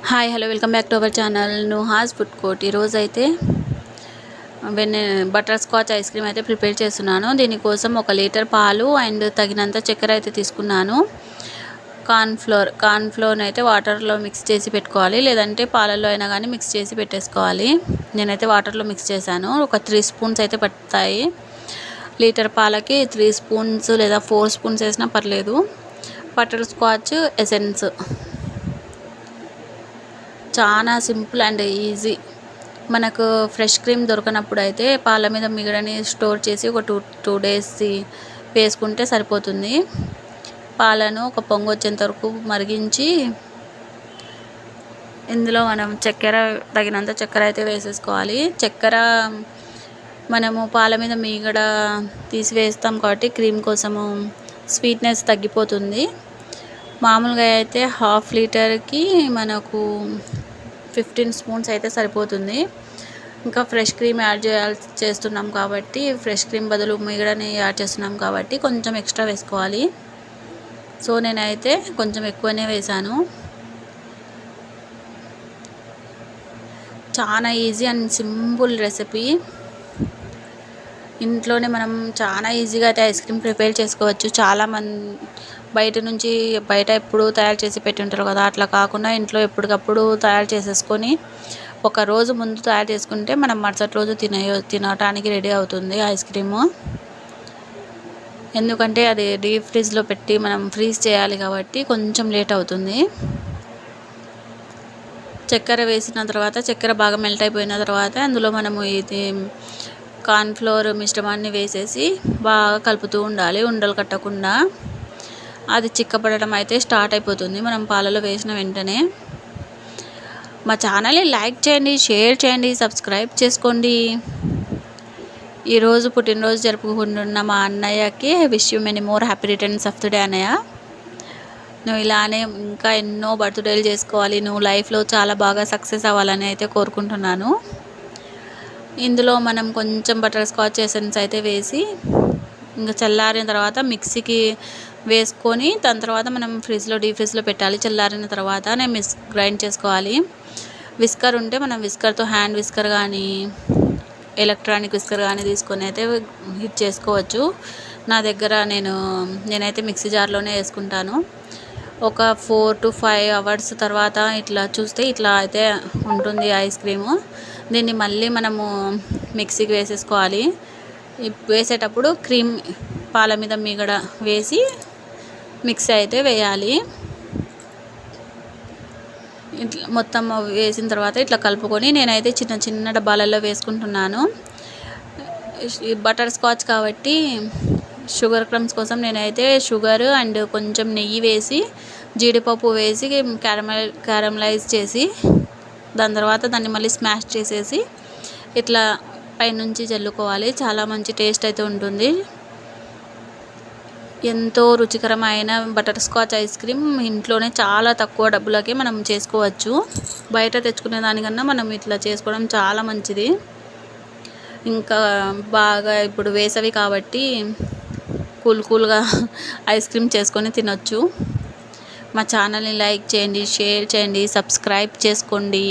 Hi hello welcome back to our channel Nuha's food court. ఈరోజు అయితే butterscotch ice cream అయితే prepare చేస్తున్నాను. దీనికోసం 1 లీటర్ పాలు అండ్ తగినంత చక్కెర అయితే తీసుకున్నాను. కార్న్ఫ్లోర్ని అయితే వాటర్లో మిక్స్ చేసి పెట్టుకోవాలి, లేదంటే పాలల్లో అయినా కానీ మిక్స్ చేసి పెట్టేసుకోవాలి. నేనైతే వాటర్లో మిక్స్ చేశాను. ఒక 3 స్పూన్స్ అయితే పడతాయి. లీటర్ పాలకి 3 స్పూన్స్ లేదా 4 స్పూన్స్ వేసినా పర్లేదు. బటర్ స్కాచ్ ఎసెన్స్ చాలా సింపుల్ అండ్ ఈజీ. మనకు ఫ్రెష్ క్రీమ్ దొరకనప్పుడు అయితే పాల మీద మిగడని స్టోర్ చేసి ఒక టూ డేస్ వేసుకుంటే సరిపోతుంది. పాలను ఒక పొంగు వచ్చేంత వరకు మరిగించి ఇందులో మనం తగినంత చక్కెర అయితే వేసేసుకోవాలి. చక్కెర మనము పాల మీద మీగడ తీసివేస్తాం కాబట్టి క్రీమ్ కోసము స్వీట్నెస్ తగ్గిపోతుంది. మామూలుగా అయితే 1/2 లీటర్కి మనకు 15 స్పూన్స్ అయితే సరిపోతుంది. ఇంకా ఫ్రెష్ క్రీమ్ చేస్తున్నాం కాబట్టి, ఫ్రెష్ క్రీమ్ బదులు మిగడని యాడ్ చేస్తున్నాం కాబట్టి కొంచెం ఎక్స్ట్రా వేసుకోవాలి. సో నేనైతే కొంచెం ఎక్కువనే వేసాను. చాలా ఈజీ అండ్ సింపుల్ రెసిపీ. ఇంట్లోనే మనం చాలా ఈజీగా అయితే ఐస్ క్రీమ్ ప్రిపేర్ చేసుకోవచ్చు. బయట ఎప్పుడు తయారు చేసి పెట్టి ఉంటారు కదా, అట్లా కాకుండా ఇంట్లో ఎప్పటికప్పుడు తయారు చేసేసుకొని ఒక రోజు ముందు తయారు చేసుకుంటే మనం మరుసటి రోజు తినటానికి రెడీ అవుతుంది ఐస్ క్రీము. ఎందుకంటే అది డీప్ ఫ్రిడ్జ్లో పెట్టి మనం ఫ్రీజ్ చేయాలి కాబట్టి కొంచెం లేట్ అవుతుంది. చక్కెర వేసిన తర్వాత చక్కెర బాగా మెల్ట్ అయిపోయిన తర్వాత అందులో మనము ఇది కార్న్ఫ్లోర్ మిశ్రమాన్ని వేసేసి బాగా కలుపుతూ ఉండాలి, ఉండలు కట్టకుండా. అది చిక్కపడడం అయితే స్టార్ట్ అయిపోతుంది మనం పాలలో వేసిన వెంటనే. మా ఛానల్ని లైక్ చేయండి, షేర్ చేయండి, సబ్స్క్రైబ్ చేసుకోండి. ఈరోజు పుట్టినరోజు జరుపుకుంటున్న మా అన్నయ్యకి wish you many more happy returns of the day అన్నయ్య. నువ్వు ఇలానే ఇంకా ఎన్నో బర్త్డేలు చేసుకోవాలి, నువ్వు లైఫ్లో చాలా బాగా సక్సెస్ అవ్వాలని అయితే కోరుకుంటున్నాను. ఇందులో మనం కొంచెం బటర్ స్కాచ్ ఎసెన్స్ అయితే వేసి ఇంకా చల్లారిన తర్వాత మిక్సీకి వేసుకొని దాని తర్వాత మనం డీప్ ఫ్రిడ్జ్లో పెట్టాలి. చల్లారిన తర్వాత గ్రైండ్ చేసుకోవాలి. విస్కర్ ఉంటే మనం విస్కర్తో హ్యాండ్ విస్కర్ కానీ ఎలక్ట్రానిక్ విస్కర్ కానీ తీసుకొని అయితే హిట్ చేసుకోవచ్చు. నా దగ్గర నేనైతే మిక్సీ జార్లోనే వేసుకుంటాను. ఒక 4 to 5 అవర్స్ తర్వాత ఇట్లా చూస్తే ఇట్లా అయితే ఉంటుంది ఐస్ క్రీము. దీన్ని మళ్ళీ మనము మిక్సీకి వేసేసుకోవాలి. వేసేటప్పుడు క్రీమ్ పాల మీద మీగడ వేసి మిక్సీ అయితే వేయాలి. ఇట్లా మొత్తం వేసిన తర్వాత ఇట్లా కలుపుకొని నేనైతే చిన్న చిన్న డబ్బాలలో వేసుకుంటున్నాను. బటర్ స్కాచ్ కాబట్టి షుగర్ క్రమ్స్ కోసం నేనైతే షుగర్ అండ్ కొంచెం నెయ్యి వేసి జీడిపప్పు వేసి క్యారమలైజ్ చేసి దాని తర్వాత దాన్ని మళ్ళీ స్మాష్ చేసేసి ఇట్లా పైనుంచి జల్లుకోవాలి. చాలా మంచి టేస్ట్ అయితే ఉంటుంది. ఎంతో రుచికరమైన బటర్ స్కాచ్ ఐస్ క్రీమ్ ఇంట్లోనే చాలా తక్కువ డబ్బులకే మనం చేసుకోవచ్చు. బయట తెచ్చుకునే దానికన్నా మనం ఇట్లా చేసుకోవడం చాలా మంచిది. ఇంకా బాగా ఇప్పుడు వేసవి కాబట్టి కూల్గా ఐస్ క్రీమ్ చేసుకొని తినొచ్చు. మా ఛానల్ని లైక్ చేయండి, షేర్ చేయండి, సబ్స్క్రైబ్ చేసుకోండి.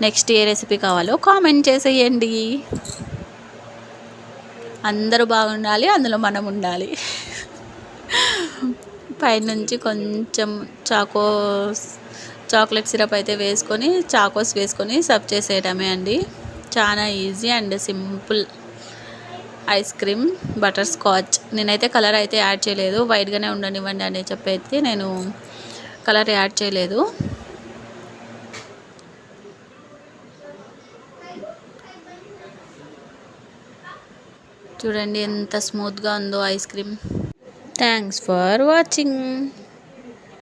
నెక్స్ట్ ఏ రెసిపీ కావాలో కామెంట్ చేసేయండి. అందరూ బాగుండాలి, అందులో మనం ఉండాలి. పైనుంచి కొంచెం చాక్లెట్ సిరప్ అయితే వేసుకొని చాకోస్ వేసుకొని సర్వ్ చేసేయడమే అండి. చాలా easy and simple ice cream butter scotch. నేనైతే కలర్ అయితే యాడ్ చేయలేదు, వైట్గానే ఉండనివ్వండి అని చెప్పైతే నేను కలర్ యాడ్ చేయలేదు. చూడండి ఎంత స్మూత్గా ఉందో ice cream. Thanks for watching.